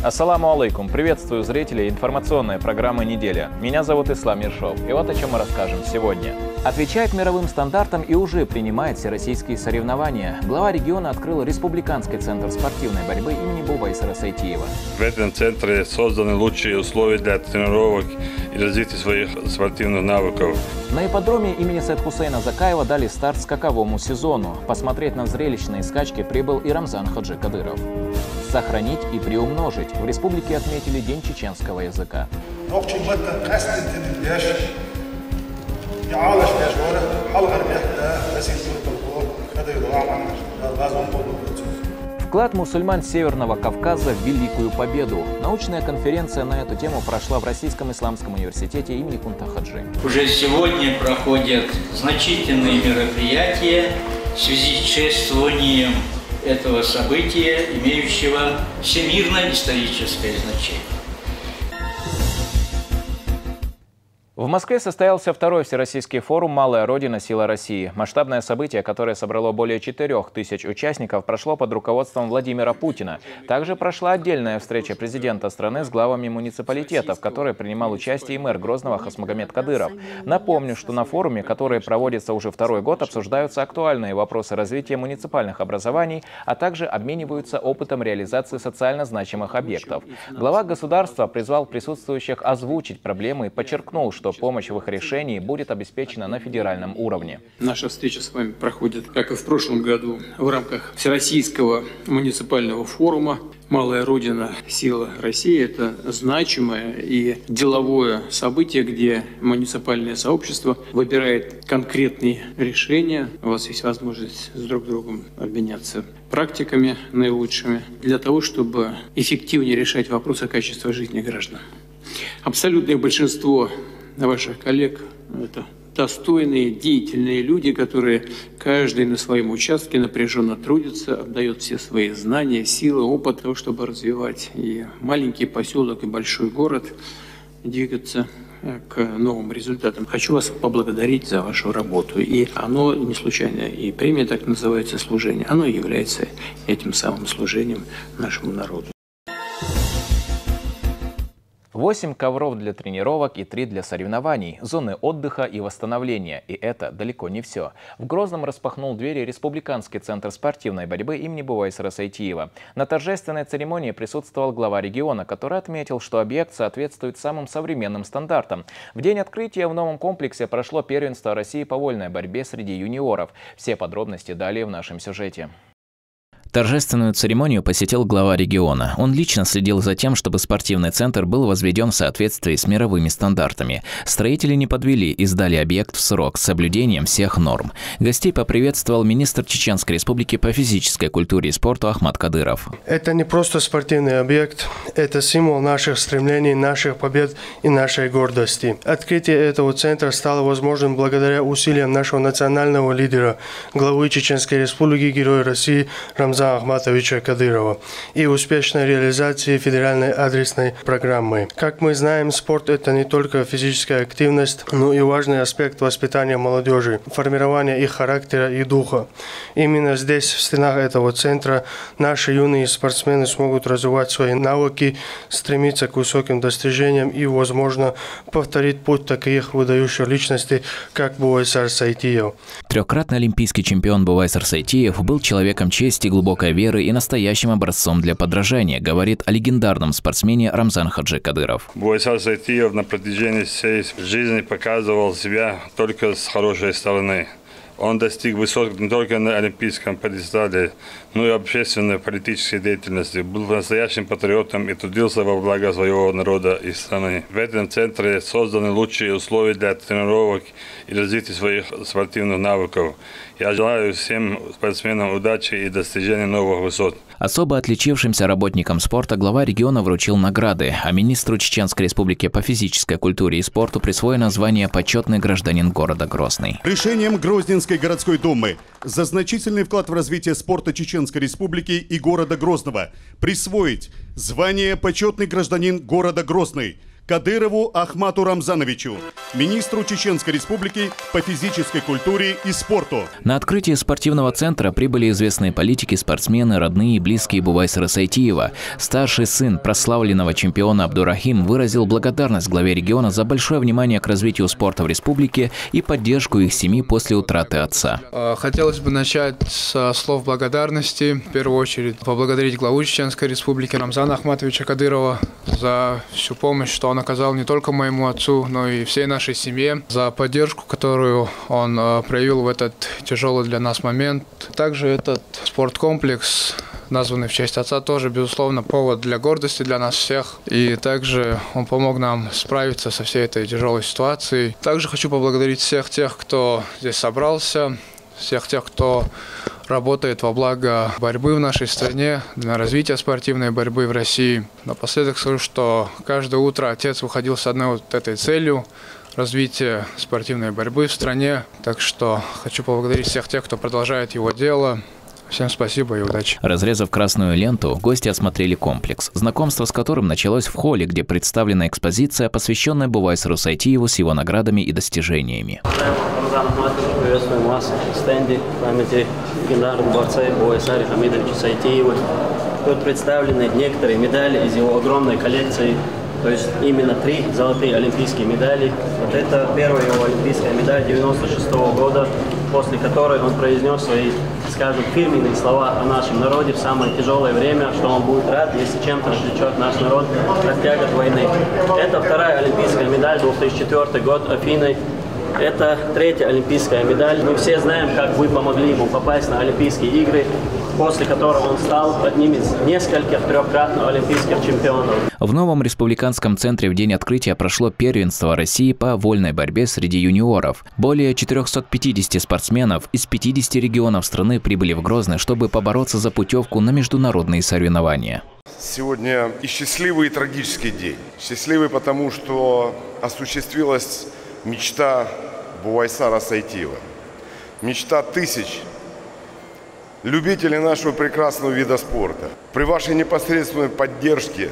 Ассаламу алейкум. Приветствую зрителей информационной программы «Неделя». Меня зовут Ислам Ершов. И вот о чем мы расскажем сегодня. Отвечает мировым стандартам и уже принимает всероссийские соревнования. Глава региона открыл Республиканский центр спортивной борьбы имени Бувайсара Сайтиева. В этом центре созданы лучшие условия для тренировок и развития своих спортивных навыков. На ипподроме имени Сайд Хусейна Закаева дали старт скаковому сезону. Посмотреть на зрелищные скачки прибыл и Рамзан Хаджи Кадыров. Сохранить и приумножить. В республике отметили День чеченского языка. Вклад мусульман Северного Кавказа в Великую Победу. Научная конференция на эту тему прошла в Российском исламском университете имени Кунта Хаджи. Уже сегодня проходят значительные мероприятия в связи с чествованием этого события, имеющего всемирно-историческое значение. В Москве состоялся второй всероссийский форум «Малая Родина. Сила России». Масштабное событие, которое собрало более 4000 участников, прошло под руководством Владимира Путина. Также прошла отдельная встреча президента страны с главами муниципалитетов, в которой принимал участие и мэр Грозного Хасмагомед Кадыров. Напомню, что на форуме, который проводится уже второй год, обсуждаются актуальные вопросы развития муниципальных образований, а также обмениваются опытом реализации социально значимых объектов. Глава государства призвал присутствующих озвучить проблемы и подчеркнул, что помощь в их решении будет обеспечена на федеральном уровне. Наша встреча с вами проходит, как и в прошлом году, в рамках Всероссийского муниципального форума «Малая Родина. Сила России». Это значимое и деловое событие, где муниципальное сообщество выбирает конкретные решения. У вас есть возможность с друг другом обменяться практиками наилучшими для того, чтобы эффективнее решать вопросы качества жизни граждан. Абсолютное большинство ваших коллег – это достойные, деятельные люди, которые каждый на своем участке напряженно трудится, отдает все свои знания, силы, опыт того, чтобы развивать и маленький поселок, и большой город, двигаться к новым результатам. Хочу вас поблагодарить за вашу работу. И оно не случайно, и премия так называется «Служение». Оно является этим самым служением нашему народу. 8 ковров для тренировок и 3 для соревнований, зоны отдыха и восстановления. И это далеко не все. В Грозном распахнул двери Республиканский центр спортивной борьбы имени Бувайсара Сайтиева. На торжественной церемонии присутствовал глава региона, который отметил, что объект соответствует самым современным стандартам. В день открытия в новом комплексе прошло первенство России по вольной борьбе среди юниоров. Все подробности далее в нашем сюжете. Торжественную церемонию посетил глава региона. Он лично следил за тем, чтобы спортивный центр был возведен в соответствии с мировыми стандартами. Строители не подвели и сдали объект в срок с соблюдением всех норм. Гостей поприветствовал министр Чеченской Республики по физической культуре и спорту Ахмат Кадыров. Это не просто спортивный объект, это символ наших стремлений, наших побед и нашей гордости. Открытие этого центра стало возможным благодаря усилиям нашего национального лидера, главы Чеченской Республики, Героя России Рамзана Ахматовича Кадырова и успешной реализации федеральной адресной программы. Как мы знаем, спорт – это не только физическая активность, но и важный аспект воспитания молодежи, формирования их характера и духа. Именно здесь, в стенах этого центра, наши юные спортсмены смогут развивать свои навыки, стремиться к высоким достижениям и, возможно, повторить путь таких выдающих личностей, как Бувайсар Сайтиев. Трехкратный олимпийский чемпион Бувайсар Сайтиев был человеком чести, глубокой веры и настоящим образцом для подражания, говорит о легендарном спортсмене Рамзан Хаджи Кадыров. Бувайсар Сайтиев на протяжении всей жизни показывал себя только с хорошей стороны. Он достиг высот не только на олимпийском пьедестале, но и общественной политической деятельности. Был настоящим патриотом и трудился во благо своего народа и страны. В этом центре созданы лучшие условия для тренировок и развития своих спортивных навыков. Я желаю всем спортсменам удачи и достижения новых высот. Особо отличившимся работникам спорта глава региона вручил награды, а министру Чеченской Республики по физической культуре и спорту присвоено звание «Почетный гражданин города Грозный». Решением Грозненской городской думы за значительный вклад в развитие спорта Чеченской Республики и города Грозного присвоить звание «Почетный гражданин города Грозный» Кадырову Ахмату Рамзановичу, министру Чеченской Республики по физической культуре и спорту. На открытие спортивного центра прибыли известные политики, спортсмены, родные и близкие Бувайсара Сайтиева. Старший сын прославленного чемпиона Абдурахим выразил благодарность главе региона за большое внимание к развитию спорта в республике и поддержку их семьи после утраты отца. Хотелось бы начать со слов благодарности. В первую очередь поблагодарить главу Чеченской Республики Рамзана Ахматовича Кадырова за всю помощь, что он оказал не только моему отцу, но и всей нашей семье, за поддержку, которую он проявил в этот тяжелый для нас момент. Также этот спорткомплекс, названный в честь отца, тоже, безусловно, повод для гордости для нас всех. И также он помог нам справиться со всей этой тяжелой ситуацией. Также хочу поблагодарить всех тех, кто здесь собрался, всех тех, кто работает во благо борьбы в нашей стране, для развития спортивной борьбы в России. Напоследок скажу, что каждое утро отец выходил с одной вот этой целью – развития спортивной борьбы в стране. Так что хочу поблагодарить всех тех, кто продолжает его дело. Всем спасибо и удачи. Разрезав красную ленту, гости осмотрели комплекс, знакомство с которым началось в холле, где представлена экспозиция, посвященная Бувайсару Сайтиеву с его наградами и достижениями. Приветствуем вас в стенде памяти легендарного борца Бувайсара Хамидовича Сайтиева. Тут представлены некоторые медали из его огромной коллекции. То есть именно 3 золотые олимпийские медали. Вот это первая его олимпийская медаль 96-го года, после которой он произнес свои, скажем, фирменные слова о нашем народе в самое тяжелое время, что он будет рад, если чем-то отвлечет наш народ от тягот войны. Это вторая олимпийская медаль, 2004 год, Афины. Это 3-я олимпийская медаль. Мы все знаем, как вы помогли ему попасть на Олимпийские игры, после которого он стал одним из нескольких трехкратных олимпийских чемпионов. В новом республиканском центре в день открытия прошло первенство России по вольной борьбе среди юниоров. Более 450 спортсменов из 50 регионов страны прибыли в Грозный, чтобы побороться за путевку на международные соревнования. Сегодня и счастливый, и трагический день. Счастливый, потому что осуществилась мечта Бувайсара Сайтиева. Мечта тысяч любителей нашего прекрасного вида спорта. При вашей непосредственной поддержке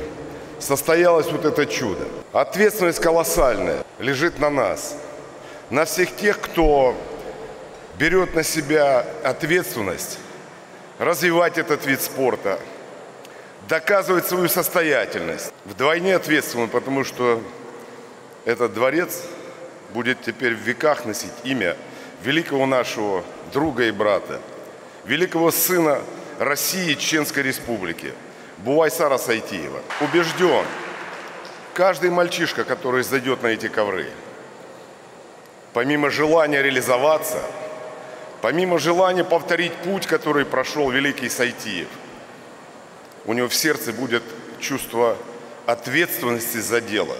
состоялось вот это чудо. Ответственность колоссальная лежит на нас, на всех тех, кто берет на себя ответственность развивать этот вид спорта, доказывать свою состоятельность. Вдвойне ответственно, потому что этот дворец будет теперь в веках носить имя великого нашего друга и брата, великого сына России и Чеченской Республики, Бувайсара Сайтиева. Убежден, каждый мальчишка, который зайдет на эти ковры, помимо желания реализоваться, помимо желания повторить путь, который прошел великий Сайтиев, у него в сердце будет чувство ответственности за дело,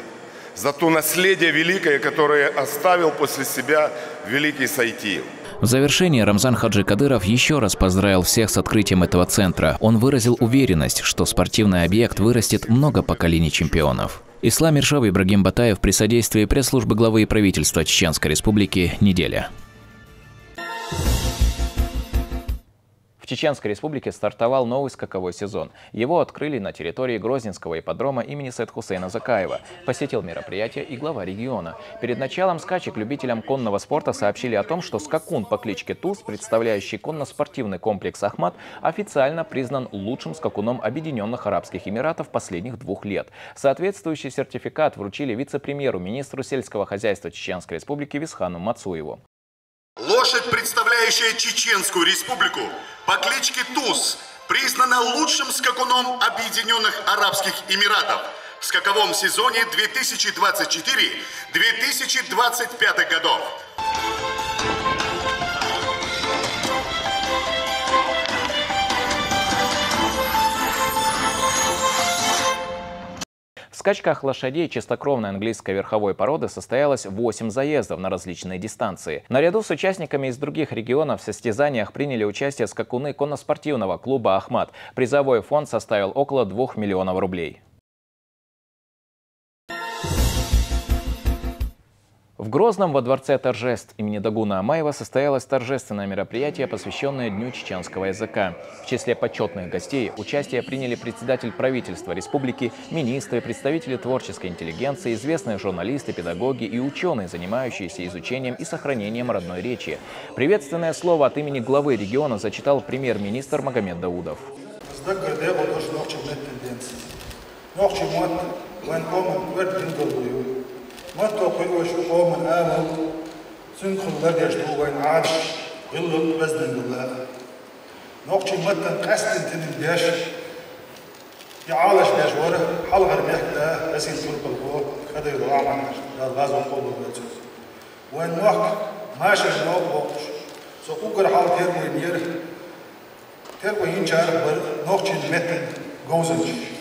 за то наследие великое, которое оставил после себя великий Сайтиев. В завершении Рамзан Хаджи Кадыров еще раз поздравил всех с открытием этого центра. Он выразил уверенность, что спортивный объект вырастет много поколений чемпионов. Ислам Иршов и Ибрагим Батаев при содействии пресс-службы главы и правительства Чеченской Республики «Неделя». В Чеченской Республике стартовал новый скаковой сезон. Его открыли на территории Грозненского ипподрома имени Сайд-Хусейна Закаева. Посетил мероприятие и глава региона. Перед началом скачек любителям конного спорта сообщили о том, что скакун по кличке Туз, представляющий конно-спортивный комплекс «Ахмат», официально признан лучшим скакуном Объединенных Арабских Эмиратов последних 2 лет. Соответствующий сертификат вручили вице-премьеру, министру сельского хозяйства Чеченской Республики Висхану Мацуеву. Лошадь, представляющая Чеченскую Республику по кличке Туз, признана лучшим скакуном Объединенных Арабских Эмиратов в скаковом сезоне 2024-2025 годов. В скачках лошадей чистокровной английской верховой породы состоялось 8 заездов на различные дистанции. Наряду с участниками из других регионов в состязаниях приняли участие скакуны конноспортивного клуба «Ахмат». Призовой фонд составил около 2 миллионов рублей. В Грозном во Дворце торжеств имени Дагуна Амаева состоялось торжественное мероприятие, посвященное Дню чеченского языка. В числе почетных гостей участие приняли председатель правительства республики, министры, представители творческой интеллигенции, известные журналисты, педагоги и ученые, занимающиеся изучением и сохранением родной речи. Приветственное слово от имени главы региона зачитал премьер-министр Магомед Даудов. ما توقي وشو قوم آمن سنخل لرجش دوغين عادش غلل بزن الله نوقشي متن قستن تنبيش يعالش بيش وره حلغر بيحكتا أسين تلق الغور خدا يضوع عنش الغاز وقوب الغاتوز وين وقت ماشي نوق وقش سو أقر حال تيرو ينير تيرو ينشار بر نوقشي متن غوزنش.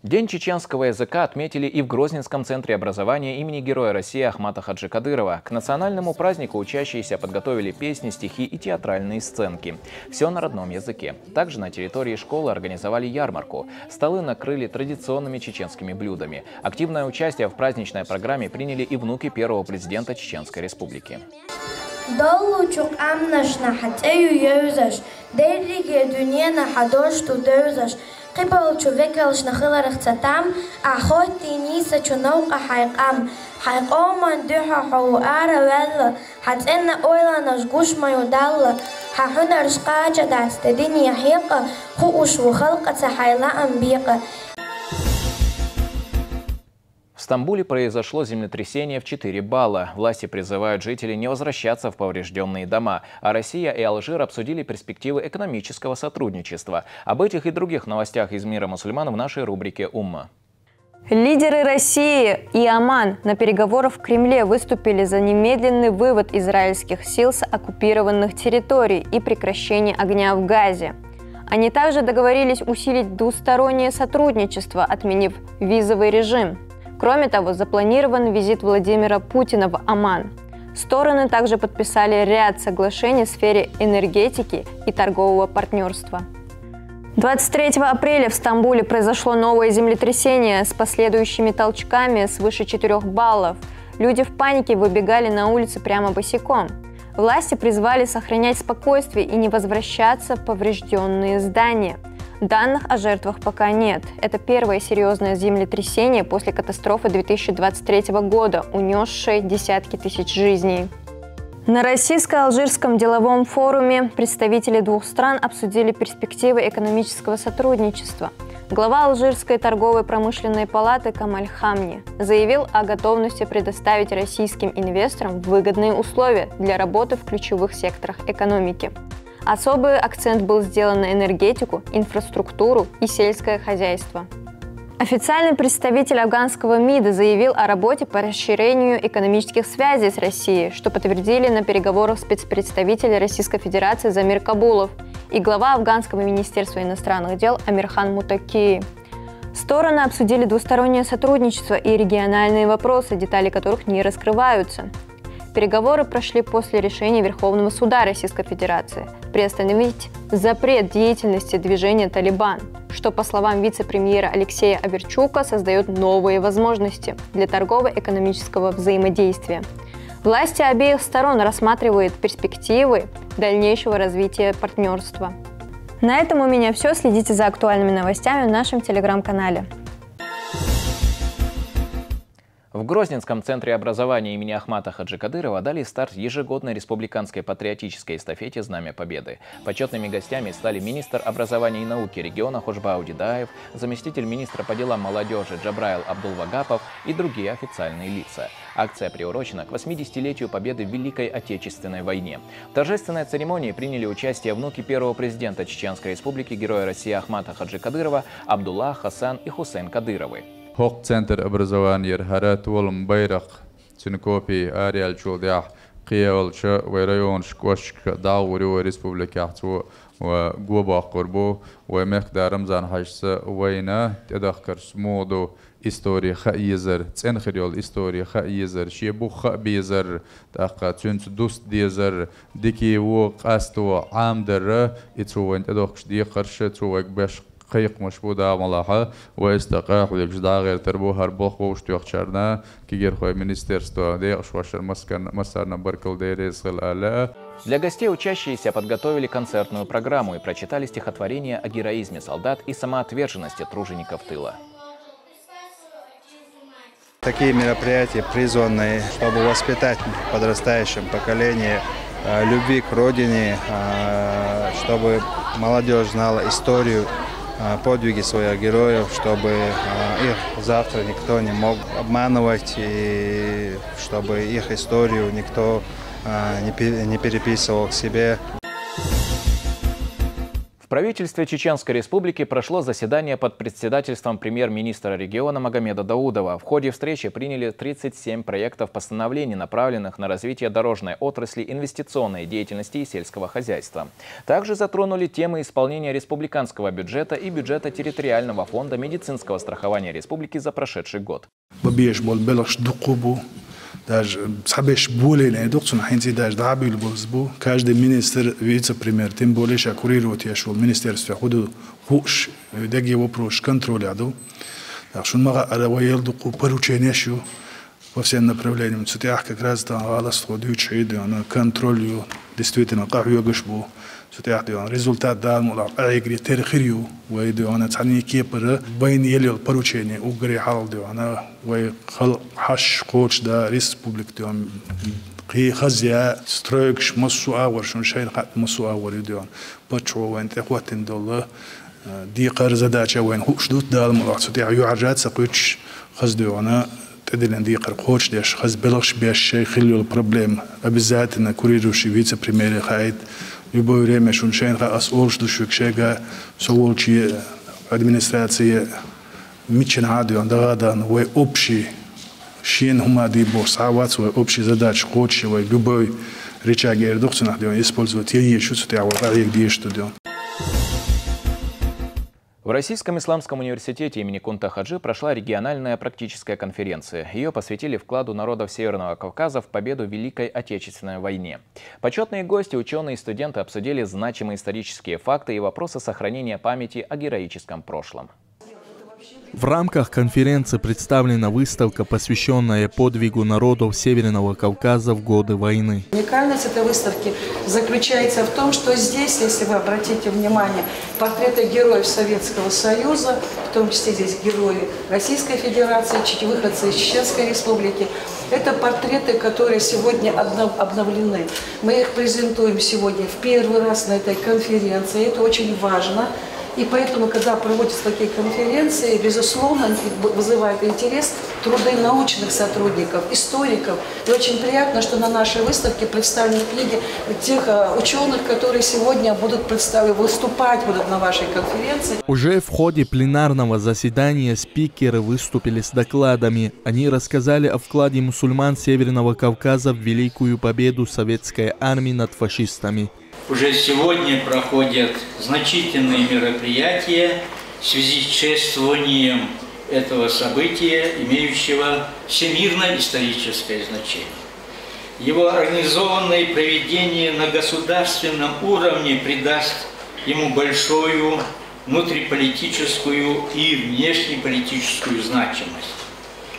День чеченского языка отметили и в Грозненском центре образования имени Героя России Ахмата Хаджи Кадырова. К национальному празднику учащиеся подготовили песни, стихи и театральные сценки. Все на родном языке. Также на территории школы организовали ярмарку. Столы накрыли традиционными чеченскими блюдами. Активное участие в праздничной программе приняли и внуки первого президента Чеченской Республики. قبل شوفيكلش نخيل رختام أخوتي نيسا شنوق حيقام حيقوم ندوح حوار ولا حتى إن أولا نشجوش ما يدل ححنا رشقاجة دعست الدنيا حيقة خوش وخلقة حيلا أنبيقة. В Стамбуле произошло землетрясение в 4 балла. Власти призывают жителей не возвращаться в поврежденные дома. А Россия и Алжир обсудили перспективы экономического сотрудничества. Об этих и других новостях из мира мусульман в нашей рубрике «Умма». Лидеры России и Оман на переговорах в Кремле выступили за немедленный вывод израильских сил с оккупированных территорий и прекращение огня в Газе. Они также договорились усилить двустороннее сотрудничество, отменив визовый режим. Кроме того, запланирован визит Владимира Путина в Оман. Стороны также подписали ряд соглашений в сфере энергетики и торгового партнерства. 23 апреля в Стамбуле произошло новое землетрясение с последующими толчками свыше 4 баллов. Люди в панике выбегали на улицы прямо босиком. Власти призвали сохранять спокойствие и не возвращаться в поврежденные здания. Данных о жертвах пока нет. Это первое серьезное землетрясение после катастрофы 2023 года, унесшей десятки тысяч жизней. На российско-алжирском деловом форуме представители двух стран обсудили перспективы экономического сотрудничества. Глава Алжирской торговой промышленной палаты Камаль Хамни заявил о готовности предоставить российским инвесторам выгодные условия для работы в ключевых секторах экономики. Особый акцент был сделан на энергетику, инфраструктуру и сельское хозяйство. Официальный представитель афганского МИДа заявил о работе по расширению экономических связей с Россией, что подтвердили на переговорах спецпредставитель Российской Федерации Замир Кабулов и глава афганского министерства иностранных дел Амирхан Мутаки. Стороны обсудили двустороннее сотрудничество и региональные вопросы, детали которых не раскрываются. Переговоры прошли после решения Верховного суда Российской Федерации приостановить запрет деятельности движения «Талибан», что, по словам вице-премьера Алексея Аверчука, создает новые возможности для торгово-экономического взаимодействия. Власти обеих сторон рассматривают перспективы дальнейшего развития партнерства. На этом у меня все. Следите за актуальными новостями в нашем телеграм-канале. В Грозненском центре образования имени Ахмата Хаджи Кадырова дали старт ежегодной республиканской патриотической эстафете «Знамя Победы». Почетными гостями стали министр образования и науки региона Хожбау Дидаев, заместитель министра по делам молодежи Джабраил Абдулвагапов и другие официальные лица. Акция приурочена к 80-летию победы в Великой Отечественной войне. В торжественной церемонии приняли участие внуки первого президента Чеченской Республики, Героя России Ахмата Хаджи Кадырова, Абдулла, Хасан и Хусейн Кадыровы. Хоқ центр образования Харат Волм Байрак Цинкопи Ариал Чулдях Қиялша Вайрайон Шкошк Даурио Республика Ахту Губа Қурбу Ваймек Рамзан Хашса Вайна Тедахкар Смоду история Хаизер Ценхриол история Хаизер Шебу Хабизер Тақа Цунц Дуст Дизер Дики Вок Асту Амдер Ицуван Тедахш Дихарша Цувак Беш قيق مشبودا ملاحة واستقاح ولجدا غير تربو هربوخ وشتوخشرنا كيجر خوي министерство ديش واشر مسارنا بركل ديريس غل. Для гостей учащиеся подготовили концертную программу и прочитали стихотворения о героизме солдат и самоотверженности тружеников тыла. Такие мероприятия призваны, чтобы воспитать в подрастающем поколении любви к родине, чтобы молодежь знала историю, подвиги своих героев, чтобы их завтра никто не мог обманывать, и чтобы их историю никто не переписывал к себе. В правительстве Чеченской Республики прошло заседание под председательством премьер-министра региона Магомеда Даудова. В ходе встречи приняли 37 проектов постановлений, направленных на развитие дорожной отрасли, инвестиционной деятельности и сельского хозяйства. Также затронули темы исполнения республиканского бюджета и бюджета территориального фонда медицинского страхования республики за прошедший год. Даже сабеш более не докцун хинзи даже дабил бозбу каждый министр вице-премьер тем более что курирует я шел министерство худу хуш деги вопрос контроля ду так что мага араваел доку поручения шу во всем направлениям сутях как раз там алас ходючи иду на контролю действительно قهوة قشبو سутях ديون результат дал мула айгри терхирю ويدو أنا تعني كيبر بين يلي البروتشيني وقري حال ديو أنا ويخل حش قوش دا ريسبوبليك ديون قي خزيا سترويكش مصو آور شون شايل قات مصو آور ديون باتشو وين تقواتن دولة دي قرزة داچا وين هوش دوت دال ملا سутях يعرجات سقوش خز ديو أنا تدلن دي قرقوش ديش خز بلغش بيش شي خليو البروبليم أبزات إن كوريروشي вице-премьер خايد любое время шуншен асол что шекшега соволчи администрация мичен адион дагадан вой общий шин хумади босават свой общий задач хочевой любой рычаг эрдоксун адион использовать ей шуцу тява их действует. В Российском исламском университете имени Кунта Хаджи прошла региональная практическая конференция. Ее посвятили вкладу народов Северного Кавказа в победу в Великой Отечественной войне. Почетные гости, ученые и студенты обсудили значимые исторические факты и вопросы сохранения памяти о героическом прошлом. В рамках конференции представлена выставка, посвященная подвигу народов Северного Кавказа в годы войны. Уникальность этой выставки заключается в том, что здесь, если вы обратите внимание, портреты героев Советского Союза, в том числе здесь герои Российской Федерации, выходцы из Чеченской Республики, это портреты, которые сегодня обновлены. Мы их презентуем сегодня в первый раз на этой конференции. Это очень важно. И поэтому, когда проводятся такие конференции, безусловно, вызывает интерес труды научных сотрудников, историков. И очень приятно, что на нашей выставке представлены книги тех ученых, которые сегодня будут выступать на вашей конференции. Уже в ходе пленарного заседания спикеры выступили с докладами. Они рассказали о вкладе мусульман Северного Кавказа в великую победу советской армии над фашистами. Уже сегодня проходят значительные мероприятия в связи с чествованием этого события, имеющего всемирно-историческое значение. Его организованное проведение на государственном уровне придаст ему большую внутриполитическую и внешнеполитическую значимость.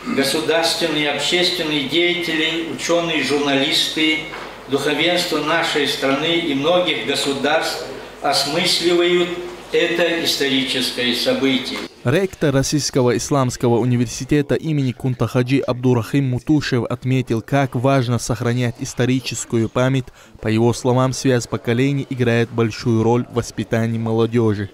Государственные и общественные деятели, ученые, журналисты, духовенство нашей страны и многих государств осмысливают это историческое событие. Ректор Российского исламского университета имени Кунта Хаджи Абдурахим Мутушев отметил, как важно сохранять историческую память. По его словам, связь поколений играет большую роль в воспитании молодежи.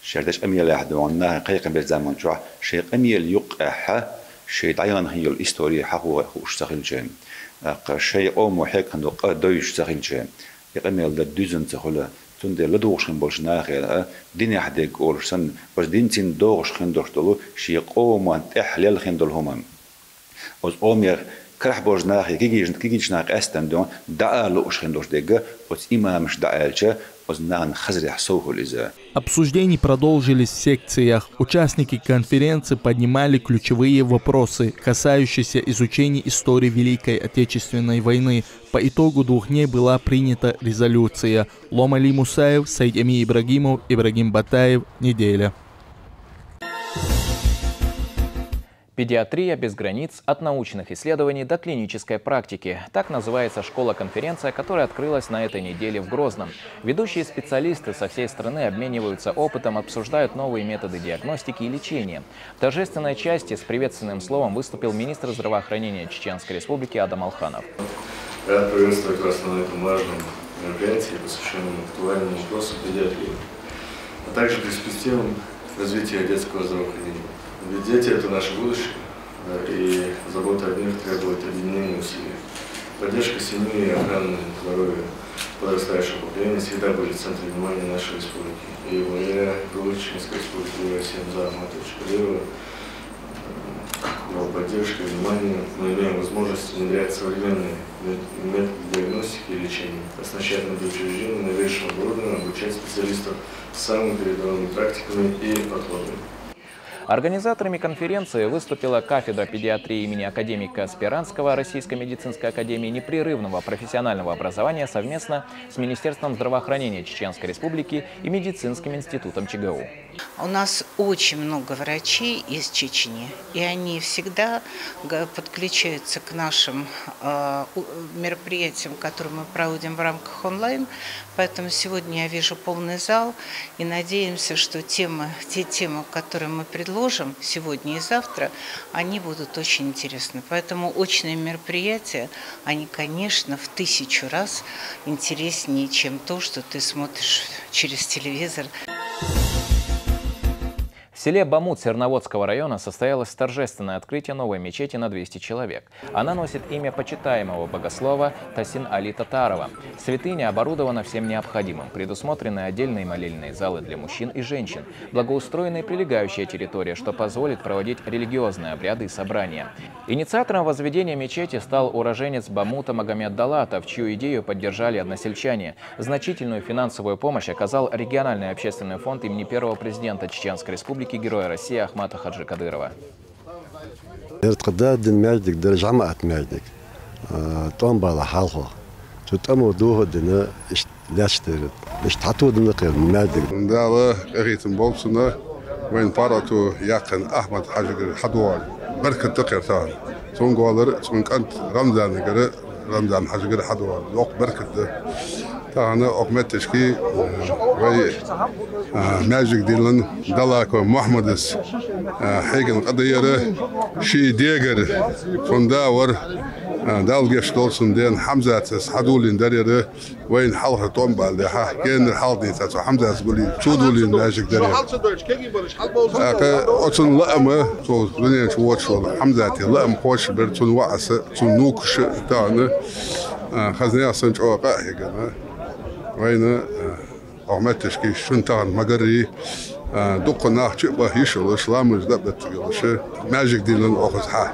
شردش أميل يحدونا قيقا بالزمان شو شيء أميل يقح شيء عيان هي الإستورية حقوق واشتغل جيم شيء أو محيك هندق دويش تغل جيم يقميل ده دوزن تخلا تندي لدوش خن بولش ناخر دين يحدق أورسن بس دين تين دوش خن دوش دلو شيء أو ما تحلل خن دلهما أز أمير كرح بوجناخ كيجيجناخ أستندون دعالو أشخندوش دقة وإمامش دعالشة وزنان خزرح سوه الإزاء. Обсуждения продолжились в секциях. Участники конференции поднимали ключевые вопросы, касающиеся изучения истории Великой Отечественной войны. По итогу 2 дней была принята резолюция. Ломали Мусаев, Саид Ами Ибрагимов, Ибрагим Батаев. Неделя. Педиатрия без границ от научных исследований до клинической практики. Так называется школа-конференция, которая открылась на этой неделе в Грозном. Ведущие специалисты со всей страны обмениваются опытом, обсуждают новые методы диагностики и лечения. В торжественной части с приветственным словом выступил министр здравоохранения Чеченской Республики Адам Алханов. Рад приветствовать вас на этом важном мероприятии, посвященном актуальному вопросу педиатрии, а также перспективам развития детского здравоохранения. Ведь дети – это наше будущее, и забота о них требует объединения усилий. Поддержка семьи и охрана здоровья подрастающего поколения всегда будет в центре внимания нашей республики. И благодаря Чеченской республике России Ахматовича Кадырова, его поддержке и вниманию мы имеем возможность внедрять современные методы диагностики и лечения, оснащать медучреждения новейшим оборудованием, обучать специалистов самыми передовыми практиками и подходами. Организаторами конференции выступила кафедра педиатрии имени академика Спиранского Российской медицинской академии непрерывного профессионального образования совместно с Министерством здравоохранения Чеченской Республики и Медицинским институтом ЧГУ. У нас очень много врачей из Чечни, и они всегда подключаются к нашим мероприятиям, которые мы проводим в рамках онлайн. Поэтому сегодня я вижу полный зал и надеемся, что те темы, которые мы предложим сегодня и завтра, они будут очень интересны. Поэтому очные мероприятия, они, конечно, в 1000 раз интереснее, чем то, что ты смотришь через телевизор. В селе Бамут Серноводского района состоялось торжественное открытие новой мечети на 200 человек. Она носит имя почитаемого богослова Тасин Али Татарова. Святыня оборудована всем необходимым. Предусмотрены отдельные молельные залы для мужчин и женщин, благоустроенная прилегающая территория, что позволит проводить религиозные обряды и собрания. Инициатором возведения мечети стал уроженец Бамута Магомед Далатов, чью идею поддержали односельчане. Значительную финансовую помощь оказал региональный общественный фонд имени первого президента Чеченской Республики Героя России Ахмата Хаджи Кадырова. تانا أقمتش كي ماجيك ديلن دلاكو محمدس حيكن قضية شي ديجر فنداور دالجيش دولسون دين حمزة حدولين دريرة وين حلقة طنبا اللي كان الحالدين تاتو حمزة تقولي تودولين ماجيك دريرة أصلا لأمة تو دنيا تواتش حمزة لأم خوش برتون وعس تون نوكش تانا خزني سنج أوقع هيك وين أغمتش كي شنتان مجري دقنا شبه يشل إسلام زدبت يلشه ماجيك ديلن أخذ حا.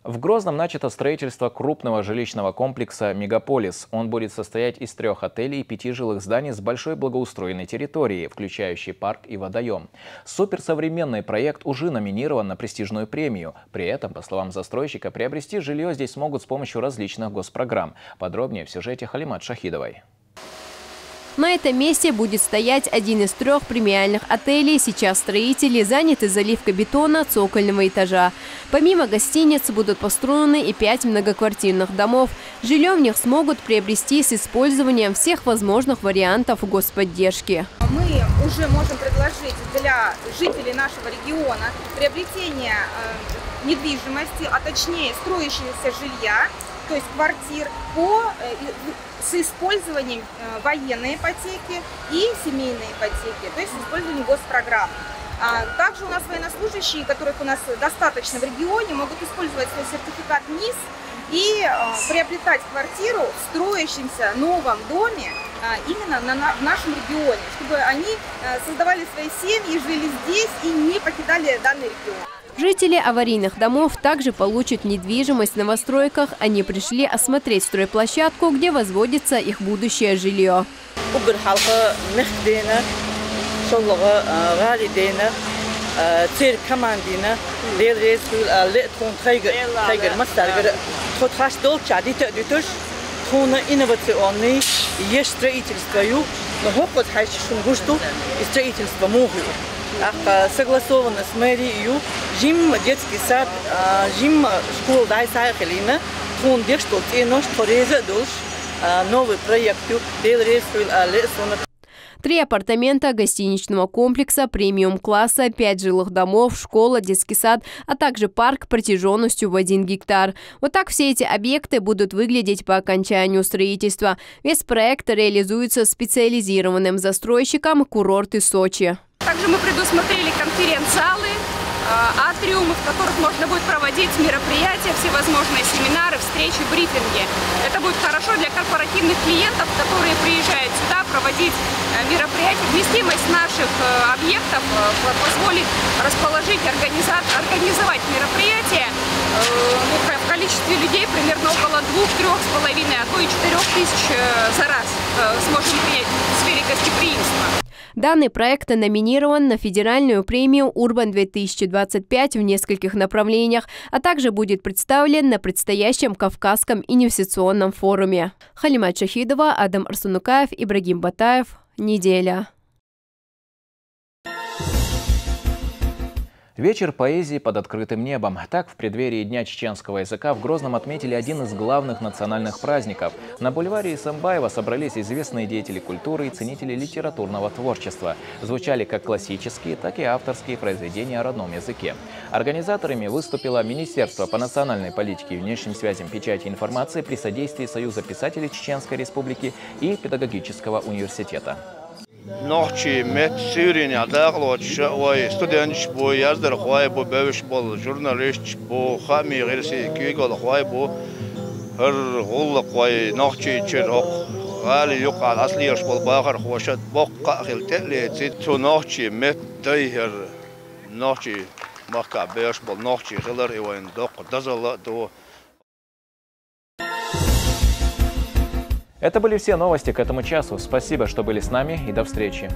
В Грозном начато строительство крупного жилищного комплекса «Мегаполис». Он будет состоять из 3 отелей и 5 жилых зданий с большой благоустроенной территорией, включающей парк и водоем. Суперсовременный проект уже номинирован на престижную премию. При этом, по словам застройщика, приобрести жилье здесь смогут с помощью различных госпрограмм. Подробнее в сюжете Халимат Шахидовой. На этом месте будет стоять один из 3 премиальных отелей. Сейчас строители заняты заливкой бетона цокольного этажа. Помимо гостиниц будут построены и 5 многоквартирных домов. Жилье в них смогут приобрести с использованием всех возможных вариантов господдержки. Мы уже можем предложить для жителей нашего региона приобретение недвижимости, а точнее строящегося жилья, то есть квартир с использованием военной ипотеки и семейной ипотеки, то есть с использованием госпрограмм. Также у нас военнослужащие, которых у нас достаточно в регионе, могут использовать свой сертификат НИС и приобретать квартиру в строящемся новом доме именно в нашем регионе, чтобы они создавали свои семьи, жили здесь и не покидали данный регион. Жители аварийных домов также получат недвижимость в новостройках. Они пришли осмотреть стройплощадку, где возводится их будущее жилье. Есть строительство, но хопот хайшишун гушту и строительство мухи. Согласовано с мэрией, жим детский сад, жим школ дай сайхелина, тун дешто тенос тореза душ, новый проект делресуил алесона. 3 апартамента гостиничного комплекса премиум-класса, 5 жилых домов, школа, детский сад, а также парк протяженностью в 1 гектар. Вот так все эти объекты будут выглядеть по окончанию строительства. Весь проект реализуется специализированным застройщиком «Курорты Сочи». Также мы предусмотрели конференц-залы, атриумы, в которых можно будет проводить мероприятия, всевозможные семинары, встречи, брифинги. Это будет хорошо для корпоративных клиентов, которые приезжают сюда проводить мероприятия. Вместимость наших объектов позволит расположить, организовать мероприятия в количестве людей примерно около 2–3,5, а то и 4 тысяч за раз сможем принять в сфере гостеприимства. Данный проект номинирован на федеральную премию «Урбан-2025» в нескольких направлениях, а также будет представлен на предстоящем Кавказском инвестиционном форуме. Халима Шахидова, Адам Арсунукаев, Ибрагим Батаев. Неделя. Вечер поэзии под открытым небом. Так, в преддверии Дня чеченского языка в Грозном отметили один из главных национальных праздников. На бульваре Исамбаева собрались известные деятели культуры и ценители литературного творчества. Звучали как классические, так и авторские произведения о родном языке. Организаторами выступило Министерство по национальной политике и внешним связям, печати и информации при содействии Союза писателей Чеченской Республики и Педагогического университета. Ночи мет сирин ядарлоч ой студент бо яздер хвай бо бевш бол журналист бо хами герси кигол хвай бо хер гул хвай ночи черок гали юқал аслиеш бол багар хвашат боққа хилтели цит ночи мет дайер ночи мака бевш бол ночи хилер ивен доқ дазала до. Это были все новости к этому часу. Спасибо, что были с нами, и до встречи.